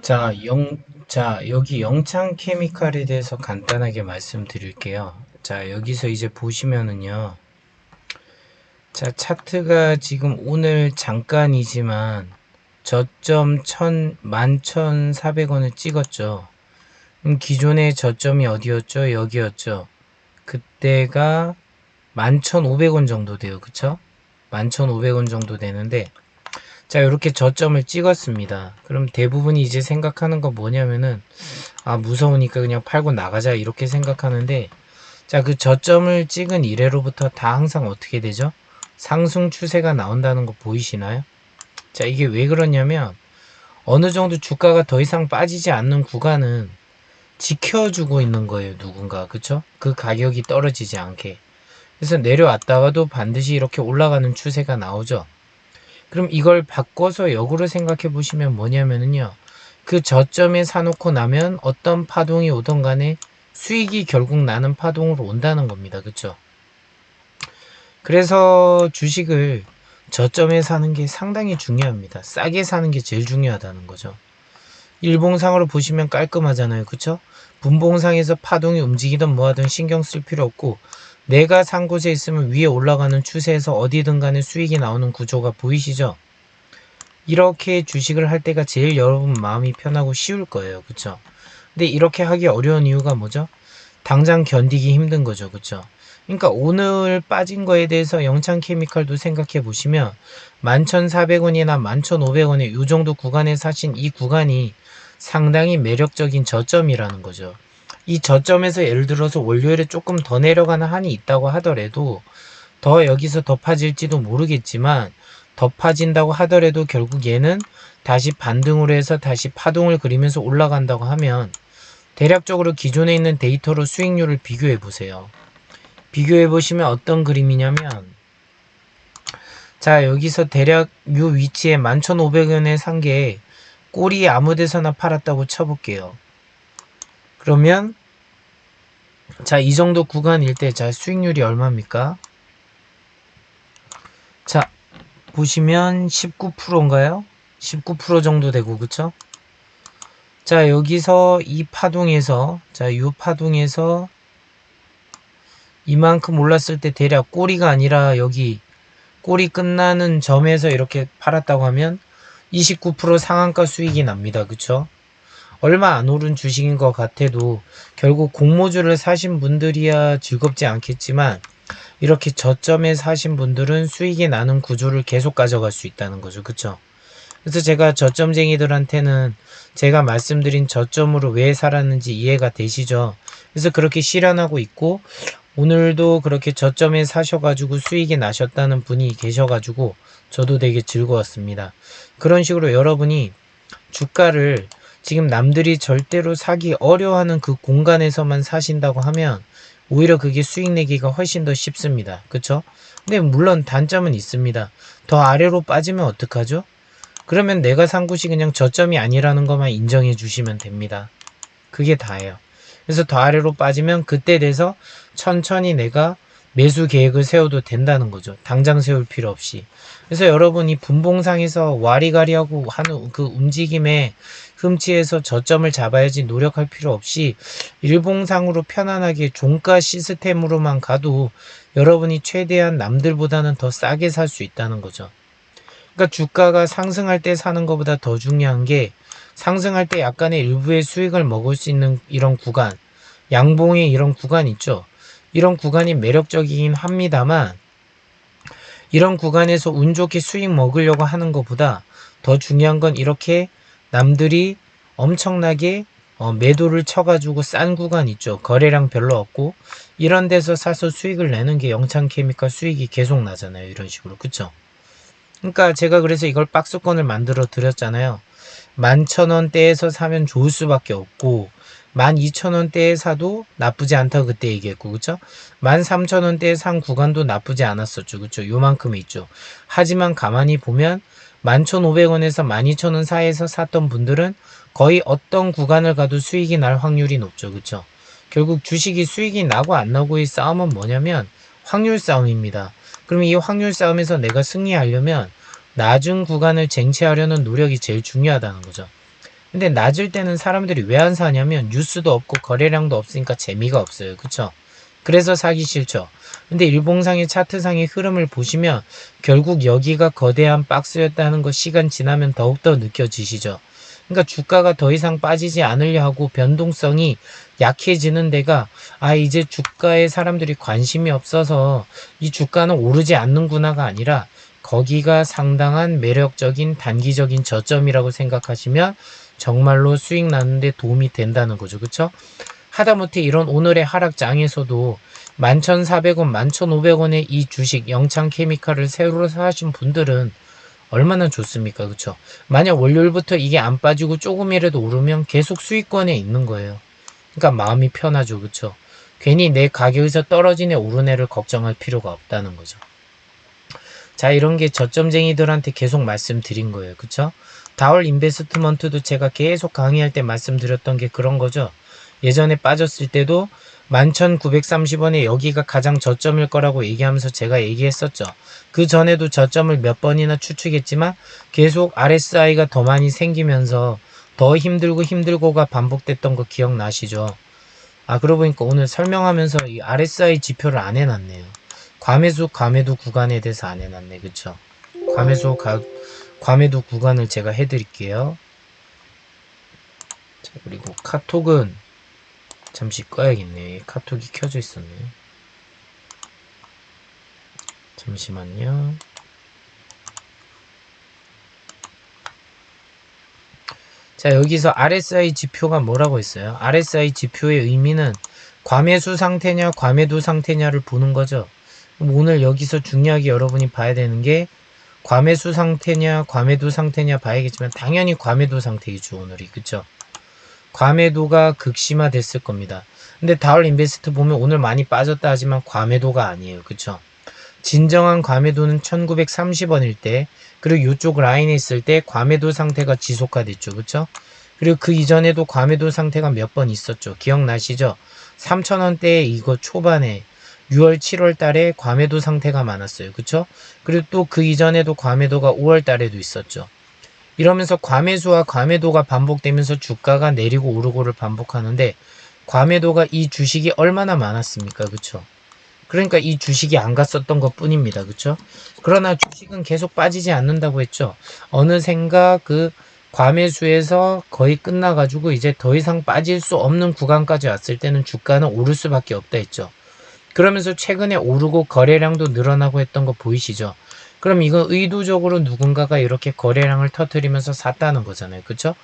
자, 여기 영창 케미칼에 대해서 간단하게 말씀드릴게요. 자, 여기서 이제 보시면은요. 자, 차트가 지금 오늘 잠깐이지만 저점 11,400원을 찍었죠. 기존의 저점이 어디였죠? 여기였죠. 그때가 11,500원 정도 돼요. 그쵸? 11,500원 정도 되는데, 자, 이렇게 저점을 찍었습니다. 그럼 대부분이 이제 생각하는 건 뭐냐면은, 아, 무서우니까 그냥 팔고 나가자, 이렇게 생각하는데, 자, 그 저점을 찍은 이래로부터 다 항상 어떻게 되죠? 상승 추세가 나온다는 거 보이시나요? 자, 이게 왜 그러냐면, 어느 정도 주가가 더 이상 빠지지 않는 구간은 지켜주고 있는 거예요, 누군가. 그쵸? 그 가격이 떨어지지 않게. 그래서 내려왔다가도 반드시 이렇게 올라가는 추세가 나오죠. 그럼 이걸 바꿔서 역으로 생각해 보시면 뭐냐면요. 그 저점에 사놓고 나면 어떤 파동이 오던 간에 수익이 결국 나는 파동으로 온다는 겁니다. 그쵸? 그래서 주식을 저점에 사는 게 상당히 중요합니다. 싸게 사는 게 제일 중요하다는 거죠. 일봉상으로 보시면 깔끔하잖아요. 그쵸? 분봉상에서 파동이 움직이든 뭐하든 신경 쓸 필요 없고 내가 산 곳에 있으면 위에 올라가는 추세에서 어디든 간에 수익이 나오는 구조가 보이시죠? 이렇게 주식을 할 때가 제일 여러분 마음이 편하고 쉬울 거예요. 그쵸? 근데 이렇게 하기 어려운 이유가 뭐죠? 당장 견디기 힘든 거죠. 그쵸? 그러니까 오늘 빠진 거에 대해서 영창케미칼도 생각해 보시면 11,400원이나 11,500원에 이 정도 구간에 사신 이 구간이 상당히 매력적인 저점이라는 거죠. 이 저점에서 예를 들어서 월요일에 조금 더 내려가는 한이 있다고 하더라도 더 여기서 더 파질지도 모르겠지만 더 파진다고 하더라도 결국 얘는 다시 반등으로 해서 다시 파동을 그리면서 올라간다고 하면 대략적으로 기존에 있는 데이터로 수익률을 비교해 보세요. 비교해 보시면 어떤 그림이냐면 자 여기서 대략 요 위치에 11,500원에 산 게 꼬리 아무 데서나 팔았다고 쳐볼게요. 그러면 자 이 정도 구간일 때 자 수익률이 얼마입니까? 자 보시면 19%인가요? 19% 정도 되고 그쵸? 자 여기서 이 파동에서 자 요 파동에서 이만큼 올랐을 때 대략 꼬리가 아니라 여기 꼬리 끝나는 점에서 이렇게 팔았다고 하면 29% 상한가 수익이 납니다. 그쵸? 얼마 안 오른 주식인 것 같아도 결국 공모주를 사신 분들이야 즐겁지 않겠지만 이렇게 저점에 사신 분들은 수익이 나는 구조를 계속 가져갈 수 있다는 거죠. 그쵸? 그래서 제가 저점쟁이들한테는 제가 말씀드린 저점으로 왜 살았는지 이해가 되시죠? 그래서 그렇게 실현하고 있고 오늘도 그렇게 저점에 사셔가지고 수익이 나셨다는 분이 계셔가지고 저도 되게 즐거웠습니다. 그런 식으로 여러분이 주가를 지금 남들이 절대로 사기 어려워하는 그 공간에서만 사신다고 하면 오히려 그게 수익 내기가 훨씬 더 쉽습니다. 그쵸? 근데 물론 단점은 있습니다. 더 아래로 빠지면 어떡하죠? 그러면 내가 산 곳이 그냥 저점이 아니라는 것만 인정해 주시면 됩니다. 그게 다예요. 그래서 더 아래로 빠지면 그때 돼서 천천히 내가 매수 계획을 세워도 된다는 거죠. 당장 세울 필요 없이. 그래서 여러분이 분봉상에서 와리가리하고 하는 그 움직임에 흠치해서 저점을 잡아야지 노력할 필요 없이 일봉상으로 편안하게 종가 시스템으로만 가도 여러분이 최대한 남들보다는 더 싸게 살 수 있다는 거죠. 그러니까 주가가 상승할 때 사는 것보다 더 중요한 게 상승할 때 약간의 일부의 수익을 먹을 수 있는 이런 구간, 양봉의 이런 구간 있죠. 이런 구간이 매력적이긴 합니다만 이런 구간에서 운 좋게 수익 먹으려고 하는 것보다 더 중요한 건 이렇게 남들이 엄청나게 매도를 쳐가지고 싼 구간 있죠. 거래량 별로 없고 이런 데서 사서 수익을 내는 게 영창케미칼 수익이 계속 나잖아요. 이런 식으로. 그쵸? 그러니까 제가 그래서 이걸 박스권을 만들어 드렸잖아요. 11,000원대에서 사면 좋을 수밖에 없고 12,000원대에 사도 나쁘지 않다고 그때 얘기했고 그쵸? 13,000원대에 산 구간도 나쁘지 않았었죠. 그쵸? 요만큼 있죠. 하지만 가만히 보면 11,500원에서 12,000원 사이에서 샀던 분들은 거의 어떤 구간을 가도 수익이 날 확률이 높죠. 그쵸? 결국 주식이 수익이 나고 안 나고의 싸움은 뭐냐면 확률 싸움입니다. 그럼 이 확률 싸움에서 내가 승리하려면 낮은 구간을 쟁취하려는 노력이 제일 중요하다는 거죠. 근데 낮을 때는 사람들이 왜 안 사냐면 뉴스도 없고 거래량도 없으니까 재미가 없어요. 그쵸? 그래서 사기 싫죠. 근데 일봉상의 차트상의 흐름을 보시면 결국 여기가 거대한 박스였다는 거 시간 지나면 더욱더 느껴지시죠. 그러니까 주가가 더 이상 빠지지 않으려 하고 변동성이 약해지는 데가 이제 주가에 사람들이 관심이 없어서 이 주가는 오르지 않는구나가 아니라 거기가 상당한 매력적인 단기적인 저점이라고 생각하시면 정말로 수익 나는데 도움이 된다는 거죠. 그쵸? 하다못해 이런 오늘의 하락장에서도 11,400원, 11,500원의 이 주식 영창케미칼을 새로 사신 분들은 얼마나 좋습니까? 그쵸? 만약 월요일부터 이게 안 빠지고 조금이라도 오르면 계속 수익권에 있는 거예요. 그러니까 마음이 편하죠. 그쵸? 괜히 내 가격에서 떨어진 애 오른 애를 걱정할 필요가 없다는 거죠. 자, 이런 게 저점쟁이들한테 계속 말씀드린 거예요. 그쵸? 다월 인베스트먼트도 제가 계속 강의할 때 말씀드렸던 게 그런 거죠. 예전에 빠졌을 때도 11,930원에 여기가 가장 저점일 거라고 얘기하면서 제가 얘기했었죠. 그 전에도 저점을 몇 번이나 추측했지만 계속 RSI가 더 많이 생기면서 더 힘들고가 반복됐던 거 기억나시죠? 그러고 보니까 오늘 설명하면서 이 RSI 지표를 안 해놨네요. 과매도 구간에 대해서 안 해놨네. 그쵸? 과매도 구간을 제가 해드릴게요. 자, 그리고 카톡은 잠시 꺼야겠네요. 카톡이 켜져 있었네요. 잠시만요. 자, 여기서 RSI 지표가 뭐라고 했어요? RSI 지표의 의미는 과매수 상태냐 과매도 상태냐를 보는 거죠. 그럼 오늘 여기서 중요하게 여러분이 봐야 되는 게 과매수 상태냐 과매도 상태냐 봐야겠지만 당연히 과매도 상태이죠. 오늘이. 그쵸? 과매도가 극심화됐을 겁니다. 근데 다월 인베스트 보면 오늘 많이 빠졌다 하지만 과매도가 아니에요. 그쵸? 진정한 과매도는 1930원일 때, 그리고 이쪽 라인에 있을 때 과매도 상태가 지속화됐죠. 그쵸? 그리고 그 이전에도 과매도 상태가 몇 번 있었죠. 기억나시죠? 3,000원대에 이거 초반에 6월, 7월 달에 과매도 상태가 많았어요. 그쵸? 그리고 또 그 이전에도 과매도가 5월 달에도 있었죠. 이러면서 과매수와 과매도가 반복되면서 주가가 내리고 오르고를 반복하는데 과매도가 이 주식이 얼마나 많았습니까? 그쵸? 그러니까 이 주식이 안 갔었던 것 뿐입니다. 그쵸? 그러나 주식은 계속 빠지지 않는다고 했죠. 어느샌가 그 과매수에서 거의 끝나가지고 이제 더 이상 빠질 수 없는 구간까지 왔을 때는 주가는 오를 수밖에 없다 했죠. 그러면서 최근에 오르고 거래량도 늘어나고 했던 거 보이시죠? 그럼 이건 의도적으로 누군가가 이렇게 거래량을 터뜨리면서 샀다는 거잖아요. 그쵸?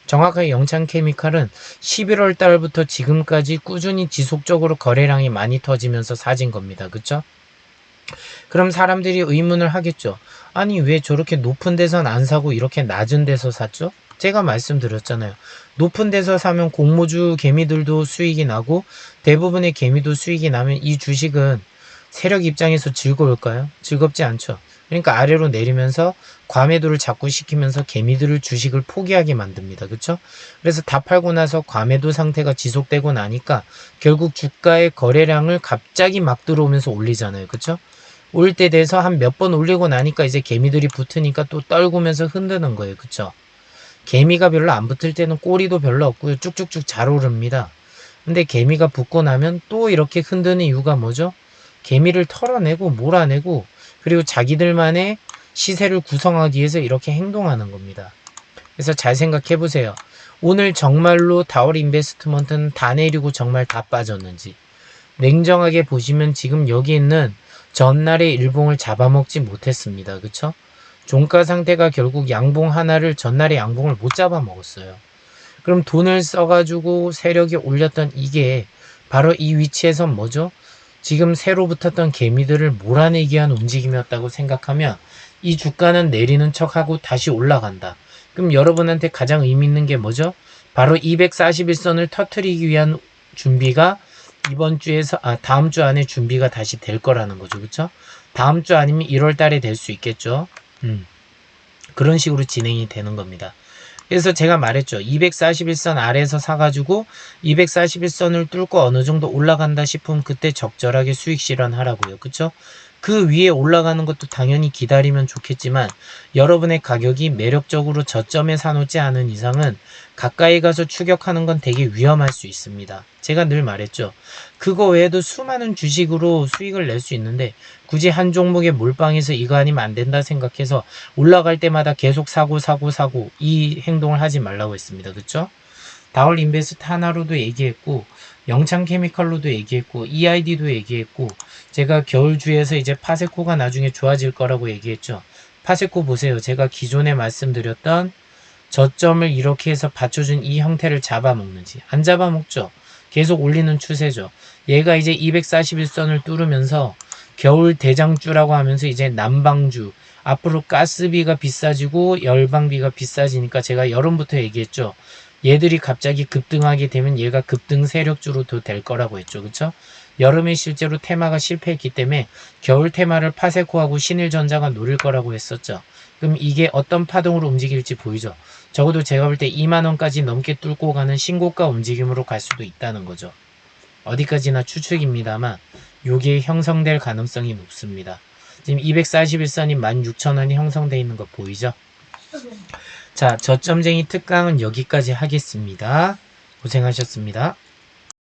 정확하게 영창케미칼은 11월 달부터 지금까지 꾸준히 지속적으로 거래량이 많이 터지면서 사진 겁니다. 그쵸? 그럼 사람들이 의문을 하겠죠. 아니 왜 저렇게 높은 데선 안 사고 이렇게 낮은 데서 샀죠? 제가 말씀드렸잖아요. 높은 데서 사면 공모주 개미들도 수익이 나고 대부분의 개미도 수익이 나면 이 주식은 세력 입장에서 즐거울까요? 즐겁지 않죠. 그러니까 아래로 내리면서 과매도를 자꾸 시키면서 개미들을 주식을 포기하게 만듭니다. 그쵸? 그래서 다 팔고 나서 과매도 상태가 지속되고 나니까 결국 주가의 거래량을 갑자기 막 들어오면서 올리잖아요. 그쵸? 올 때 돼서 한 몇 번 올리고 나니까 이제 개미들이 붙으니까 또 떨구면서 흔드는 거예요. 그쵸? 개미가 별로 안 붙을 때는 꼬리도 별로 없고요. 쭉쭉쭉 잘 오릅니다. 근데 개미가 붙고 나면 또 이렇게 흔드는 이유가 뭐죠? 개미를 털어내고 몰아내고 그리고 자기들만의 시세를 구성하기 위해서 이렇게 행동하는 겁니다. 그래서 잘 생각해 보세요. 오늘 정말로 다월 인베스트먼트는 다 내리고 정말 다 빠졌는지 냉정하게 보시면 지금 여기 있는 전날의 일봉을 잡아먹지 못했습니다. 그쵸? 종가 상태가 결국 양봉 하나를 전날의 양봉을 못 잡아먹었어요. 그럼 돈을 써가지고 세력이 올렸던 이게 바로 이 위치에선 뭐죠? 지금 새로 붙었던 개미들을 몰아내기 위한 움직임이었다고 생각하면 이 주가는 내리는 척하고 다시 올라간다. 그럼 여러분한테 가장 의미 있는 게 뭐죠? 바로 241선을 터트리기 위한 준비가 이번 주에서 다음 주 안에 준비가 다시 될 거라는 거죠. 그쵸? 다음 주 아니면 1월 달에 될 수 있겠죠. 그런 식으로 진행이 되는 겁니다. 그래서 제가 말했죠. 241선 아래에서 사가지고 241선을 뚫고 어느 정도 올라간다 싶으면 그때 적절하게 수익 실현하라고요. 그쵸? 그 위에 올라가는 것도 당연히 기다리면 좋겠지만 여러분의 가격이 매력적으로 저점에 사놓지 않은 이상은 가까이 가서 추격하는 건 되게 위험할 수 있습니다. 제가 늘 말했죠. 그거 외에도 수많은 주식으로 수익을 낼 수 있는데 굳이 한 종목에 몰빵해서 이거 아니면 안 된다 생각해서 올라갈 때마다 계속 사고 이 행동을 하지 말라고 했습니다. 그쵸? 다올 인베스트 하나로도 얘기했고 영창케미칼로도 얘기했고 EID도 얘기했고 제가 겨울주에서 이제 파세코가 나중에 좋아질 거라고 얘기했죠. 파세코 보세요. 제가 기존에 말씀드렸던 저점을 이렇게 해서 받쳐준 이 형태를 잡아먹는지 안 잡아먹죠. 계속 올리는 추세죠. 얘가 이제 241선을 뚫으면서 겨울 대장주라고 하면서 이제 난방주 앞으로 가스비가 비싸지고 열방비가 비싸지니까 제가 여름부터 얘기했죠. 얘들이 갑자기 급등하게 되면 얘가 급등 세력주로 될 거라고 했죠. 그쵸? 여름에 실제로 테마가 실패했기 때문에 겨울 테마를 파세코하고 신일전자가 노릴 거라고 했었죠. 그럼 이게 어떤 파동으로 움직일지 보이죠? 적어도 제가 볼 때 2만원까지 넘게 뚫고 가는 신고가 움직임으로 갈 수도 있다는 거죠. 어디까지나 추측입니다만 요게 형성될 가능성이 높습니다. 지금 241선이 16,000원이 형성되어 있는 거 보이죠? 자, 저점쟁이 특강은 여기까지 하겠습니다. 고생하셨습니다.